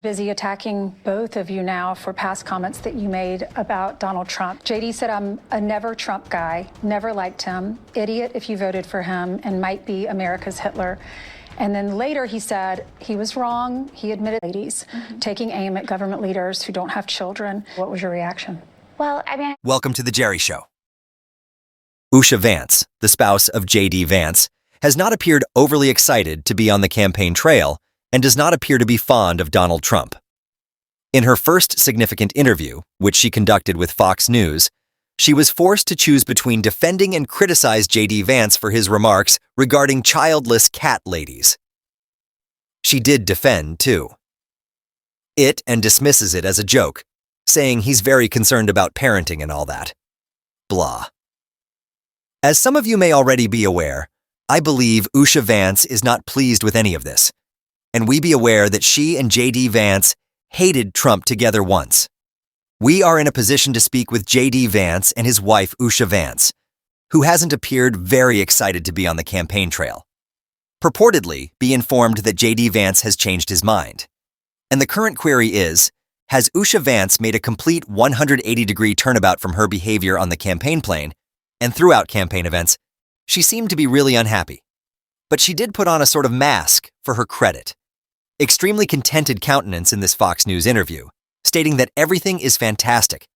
Busy attacking both of you now for past comments that you made about Donald Trump. JD said, I'm a never Trump guy, never liked him, idiot if you voted for him, and might be America's Hitler. And then later he said he was wrong. He admitted ladies taking aim at government leaders who don't have children. What was your reaction? Well, I mean... Welcome to The Jerry Show. USHA Vance, the spouse of JD Vance, has not appeared overly excited to be on the campaign trail and does not appear to be fond of Donald Trump. In her first significant interview, which she conducted with Fox News, she was forced to choose between defending and criticize JD Vance for his remarks regarding childless cat ladies. She did defend, too. And dismisses it as a joke, saying he's very concerned about parenting and all that. Blah. As some of you may already be aware, I believe USHA Vance is not pleased with any of this, and we be aware that she and JD Vance hated Trump together once. We are in a position to speak with JD Vance and his wife USHA Vance, who hasn't appeared very excited to be on the campaign trail. Purportedly, be informed that JD Vance has changed his mind. And the current query is, has USHA Vance made a complete 180-degree turnabout from her behavior on the campaign plane, and throughout campaign events, she seemed to be really unhappy. But she did put on a sort of mask for her credit. Extremely contented countenance in this Fox News interview, stating that everything is fantastic,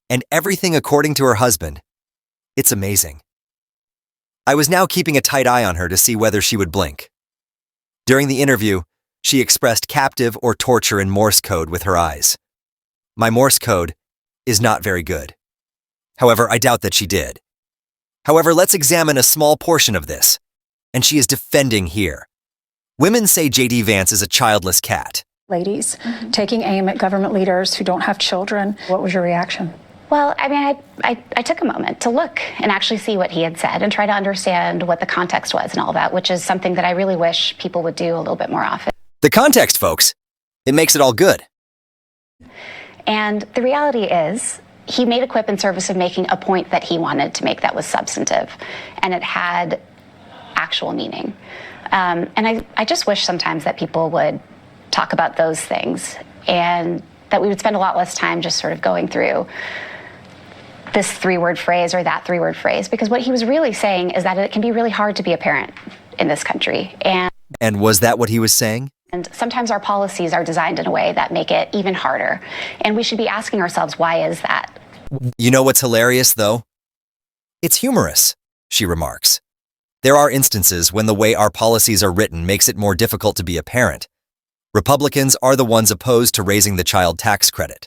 and everything according to her husband. It's amazing. I was now keeping a tight eye on her to see whether she would blink. During the interview, she expressed captive or torture in Morse code with her eyes. My Morse code is not very good. However, I doubt that she did. However, let's examine a small portion of this, and she is defending here. Women say JD Vance is a childless cat. Ladies taking aim at government leaders who don't have children. What was your reaction? Well, I mean, I took a moment to look and actually see what he had said and try to understand what the context was and all that, which is something that I really wish people would do a little bit more often. The context, folks. It makes it all good. And the reality is, he made a quip in service of making a point that he wanted to make that was substantive, and it had actual meaning. And I just wish sometimes that people would talk about those things and that we would spend a lot less time just sort of going through this three-word phrase or that three-word phrase, because what he was really saying is that it can be really hard to be a parent in this country. And was that what he was saying? And sometimes our policies are designed in a way that make it even harder. And we should be asking ourselves, why is that? You know what's hilarious, though? It's humorous, she remarks. There are instances when the way our policies are written makes it more difficult to be a parent. Republicans are the ones opposed to raising the child tax credit.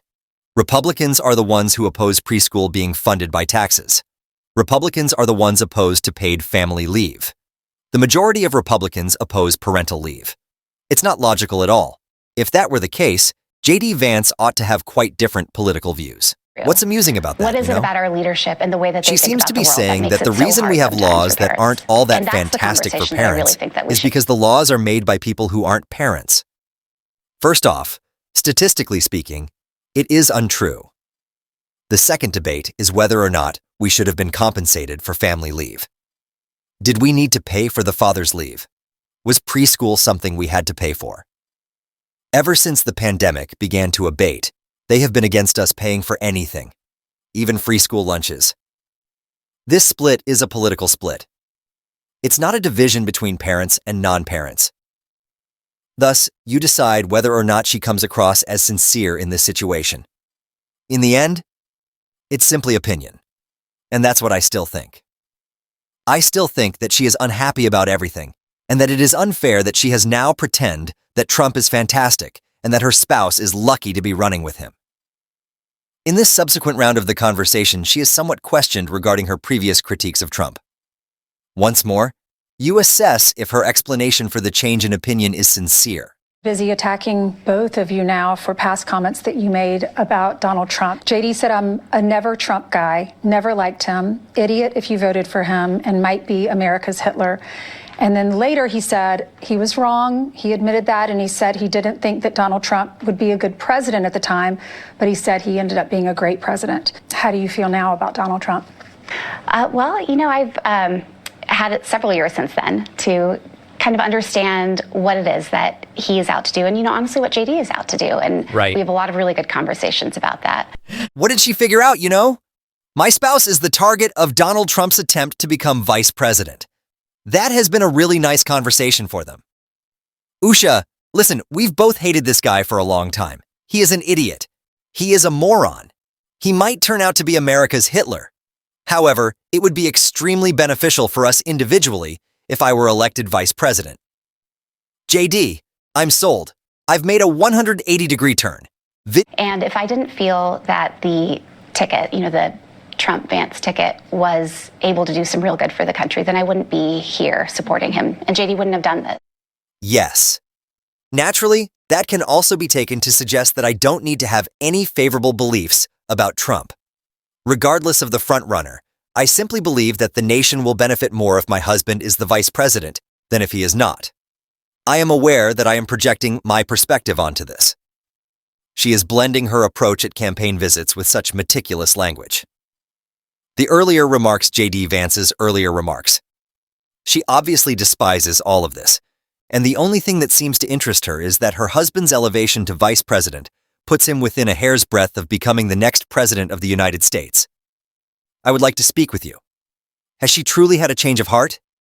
Republicans are the ones who oppose preschool being funded by taxes. Republicans are the ones opposed to paid family leave. The majority of Republicans oppose parental leave. It's not logical at all. If that were the case, JD Vance ought to have quite different political views. What's amusing about that? What is it about our leadership and the way that they She think seems about to be the world saying that that makes the it so reason hard we have sometimes laws for that parents? aren't all that And that's the fantastic for conversation that I really parents think that we is should- because the laws are made by people who aren't parents. First off, statistically speaking, it is untrue. The second debate is whether or not we should have been compensated for family leave. Did we need to pay for the father's leave? Was preschool something we had to pay for? Ever since the pandemic began to abate, they have been against us paying for anything, even free school lunches. This split is a political split. It's not a division between parents and non-parents. Thus, you decide whether or not she comes across as sincere in this situation. In the end, it's simply opinion. And that's what I still think. I still think that she is unhappy about everything, and that it is unfair that she has now pretend that Trump is fantastic and that her spouse is lucky to be running with him. In this subsequent round of the conversation, she is somewhat questioned regarding her previous critiques of Trump. Once more, you assess if her explanation for the change in opinion is sincere. Busy attacking both of you now for past comments that you made about Donald Trump. JD said, I'm a never Trump guy, never liked him, idiot if you voted for him, and might be America's Hitler. And then later he said he was wrong. He admitted that, and he said he didn't think that Donald Trump would be a good president at the time, but he said he ended up being a great president. How do you feel now about Donald Trump? Well, you know, I've had it several years since then to kind of understand what it is that he is out to do and, honestly, what JD is out to do. And Right. we have a lot of really good conversations about that. What did she figure out, My spouse is the target of Donald Trump's attempt to become vice president. That has been a really nice conversation for them. USHA, listen, we've both hated this guy for a long time. He is an idiot. He is a moron. He might turn out to be America's Hitler. However, it would be extremely beneficial for us individually if I were elected vice president. JD, I'm sold. I've made a 180-degree turn. And if I didn't feel that the ticket, the Trump-Vance ticket, was able to do some real good for the country, then I wouldn't be here supporting him. And JD wouldn't have done this. Yes. Naturally, that can also be taken to suggest that I don't need to have any favorable beliefs about Trump. Regardless of the frontrunner, I simply believe that the nation will benefit more if my husband is the vice president than if he is not. I am aware that I am projecting my perspective onto this. She is blending her approach at campaign visits with such meticulous language. The earlier remarks JD Vance's earlier remarks. She obviously despises all of this, and the only thing that seems to interest her is that her husband's elevation to vice president puts him within a hair's breadth of becoming the next president of the United States. I would like to speak with you. Has she truly had a change of heart?